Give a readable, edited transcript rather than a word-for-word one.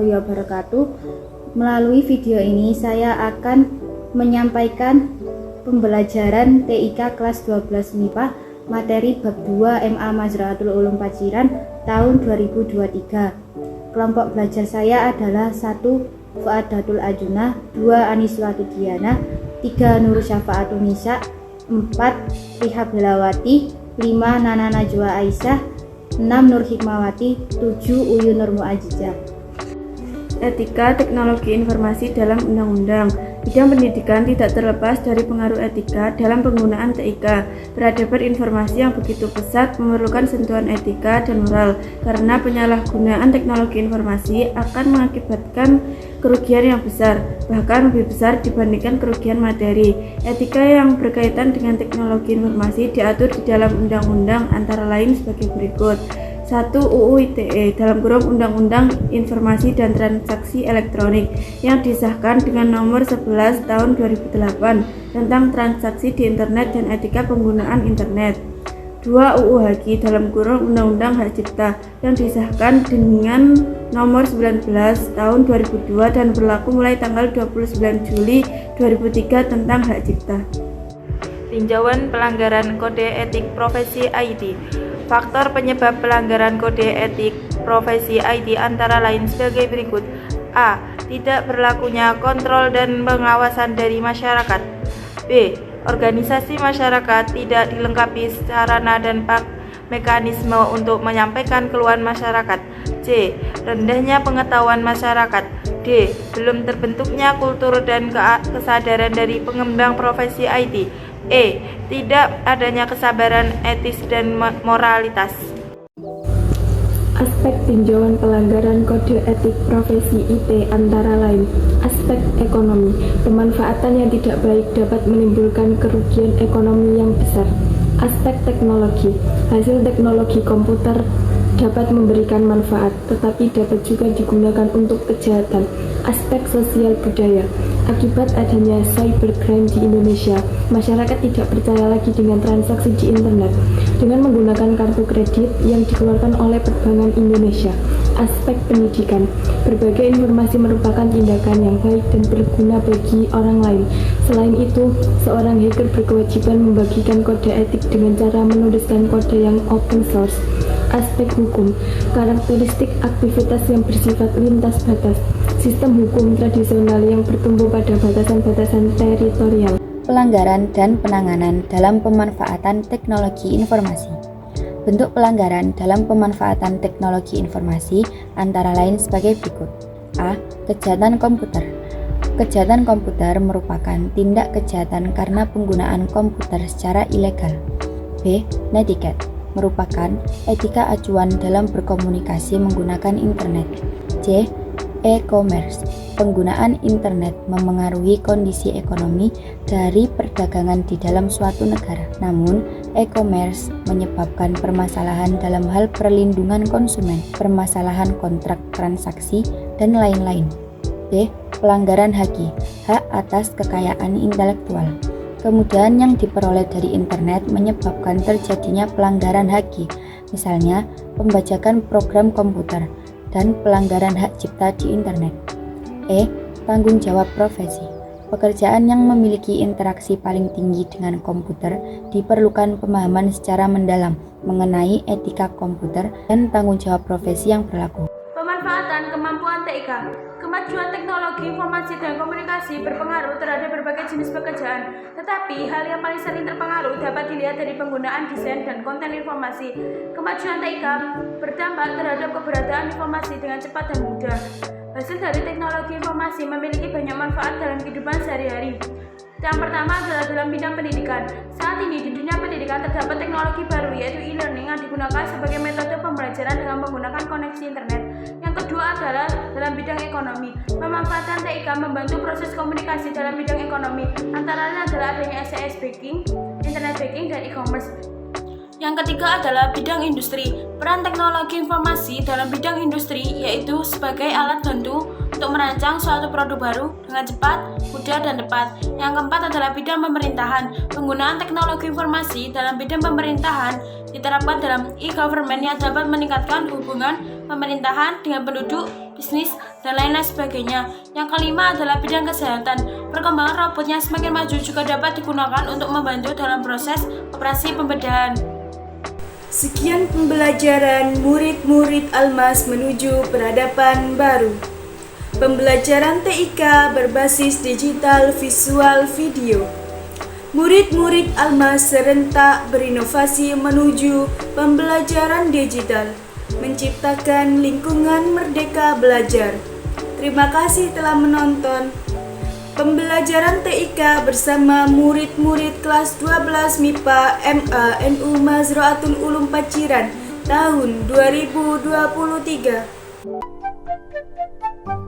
warahmatullahi wabarakatuh. Melalui video ini saya akan menyampaikan pembelajaran TIK kelas 12 MIPA materi bab 2 MA Mazraatul Ulum Paciran tahun 2023. Kelompok belajar saya adalah 1. Fuadatul Ajunah, 2. Aniswatu Diana, 3. Nur Syafaatul Nisa, 4. Riha Belawati, 5. Nana Najwa Aisyah, 6. Nur Hikmawati, 7. Uyu Nur Muajijah. Etika teknologi informasi dalam undang-undang. Bidang pendidikan tidak terlepas dari pengaruh etika dalam penggunaan TIK. Peradaban informasi yang begitu pesat memerlukan sentuhan etika dan moral, karena penyalahgunaan teknologi informasi akan mengakibatkan kerugian yang besar, bahkan lebih besar dibandingkan kerugian materi. Etika yang berkaitan dengan teknologi informasi diatur di dalam undang-undang antara lain sebagai berikut. 1. UU ITE Undang-Undang Informasi dan Transaksi Elektronik yang disahkan dengan nomor 11 tahun 2008 tentang transaksi di internet dan etika penggunaan internet. 2. UU HAKI Undang-Undang Hak Cipta yang disahkan dengan nomor 19 tahun 2002 dan berlaku mulai tanggal 29 Juli 2003 tentang hak cipta. Tinjauan pelanggaran kode etik profesi IT. Faktor penyebab pelanggaran kode etik profesi IT antara lain sebagai berikut. A. Tidak berlakunya kontrol dan pengawasan dari masyarakat. B. Organisasi masyarakat tidak dilengkapi sarana dan mekanisme untuk menyampaikan keluhan masyarakat. C. Rendahnya pengetahuan masyarakat. D. Belum terbentuknya kultur dan kesadaran dari pengembang profesi IT. E. Tidak adanya kesabaran etis dan moralitas. Aspek tinjauan pelanggaran kode etik profesi IT antara lain. Aspek ekonomi. Pemanfaatan yang tidak baik dapat menimbulkan kerugian ekonomi yang besar. Aspek teknologi. Hasil teknologi komputer dapat memberikan manfaat, tetapi dapat juga digunakan untuk kejahatan. Aspek sosial budaya. Akibat adanya cybercrime di Indonesia, masyarakat tidak percaya lagi dengan transaksi di internet dengan menggunakan kartu kredit yang dikeluarkan oleh perbankan Indonesia. Aspek pendidikan. Berbagai informasi merupakan tindakan yang baik dan berguna bagi orang lain. Selain itu, seorang hacker berkewajiban membagikan kode etik dengan cara menuliskan kode yang open source. Aspek hukum. Karakteristik aktivitas yang bersifat lintas batas. Sistem hukum tradisional yang bertumbuh pada batasan-batasan teritorial. Pelanggaran dan penanganan dalam pemanfaatan teknologi informasi. Bentuk pelanggaran dalam pemanfaatan teknologi informasi antara lain sebagai berikut. A. Kejahatan komputer. Kejahatan komputer merupakan tindak kejahatan karena penggunaan komputer secara ilegal. B. Netiquette merupakan etika acuan dalam berkomunikasi menggunakan internet. C. E-commerce. Penggunaan internet memengaruhi kondisi ekonomi dari perdagangan di dalam suatu negara. Namun, e-commerce menyebabkan permasalahan dalam hal perlindungan konsumen, permasalahan kontrak transaksi, dan lain-lain. D. Pelanggaran HAKI, hak atas kekayaan intelektual. Kemudahan yang diperoleh dari internet menyebabkan terjadinya pelanggaran HAKI, misalnya pembajakan program komputer, dan pelanggaran hak cipta di internet. E. Tanggung jawab profesi. Pekerjaan yang memiliki interaksi paling tinggi dengan komputer diperlukan pemahaman secara mendalam mengenai etika komputer dan tanggung jawab profesi yang berlaku. Pemanfaatan kemampuan TIK. Kemajuan teknologi informasi dan komunikasi berpengaruh terhadap berbagai jenis pekerjaan, tetapi hal yang paling sering terpengaruh dapat dilihat dari penggunaan desain dan konten informasi. Kemajuan TIK berdampak terhadap keberadaan informasi dengan cepat dan mudah. Hasil dari teknologi informasi memiliki banyak manfaat dalam kehidupan sehari-hari. Yang pertama adalah dalam bidang pendidikan. Saat ini di dunia pendidikan terdapat teknologi baru yaitu e-learning yang digunakan sebagai metode pembelajaran dengan menggunakan koneksi internet. Yang kedua adalah dalam bidang ekonomi. Pemanfaatan TIK membantu proses komunikasi dalam bidang ekonomi. Antara lain adalah adanya SMS banking, internet banking, dan e-commerce. Yang ketiga adalah bidang industri. Peran teknologi informasi dalam bidang industri yaitu sebagai alat bantu untuk merancang suatu produk baru dengan cepat, mudah, dan tepat. Yang keempat adalah bidang pemerintahan. Penggunaan teknologi informasi dalam bidang pemerintahan diterapkan dalam e-government yang dapat meningkatkan hubungan pemerintahan dengan penduduk, bisnis, dan lain-lain sebagainya. Yang kelima adalah bidang kesehatan. Perkembangan robot yang semakin maju juga dapat digunakan untuk membantu dalam proses operasi pembedahan. Sekian pembelajaran murid-murid Almas menuju peradaban baru. Pembelajaran TIK berbasis digital visual video. Murid-murid Almas serentak berinovasi menuju pembelajaran digital, menciptakan lingkungan merdeka belajar. Terima kasih telah menonton pembelajaran TIK bersama murid-murid kelas 12 MIPA MA NU Mazraatul Ulum Paciran tahun 2023.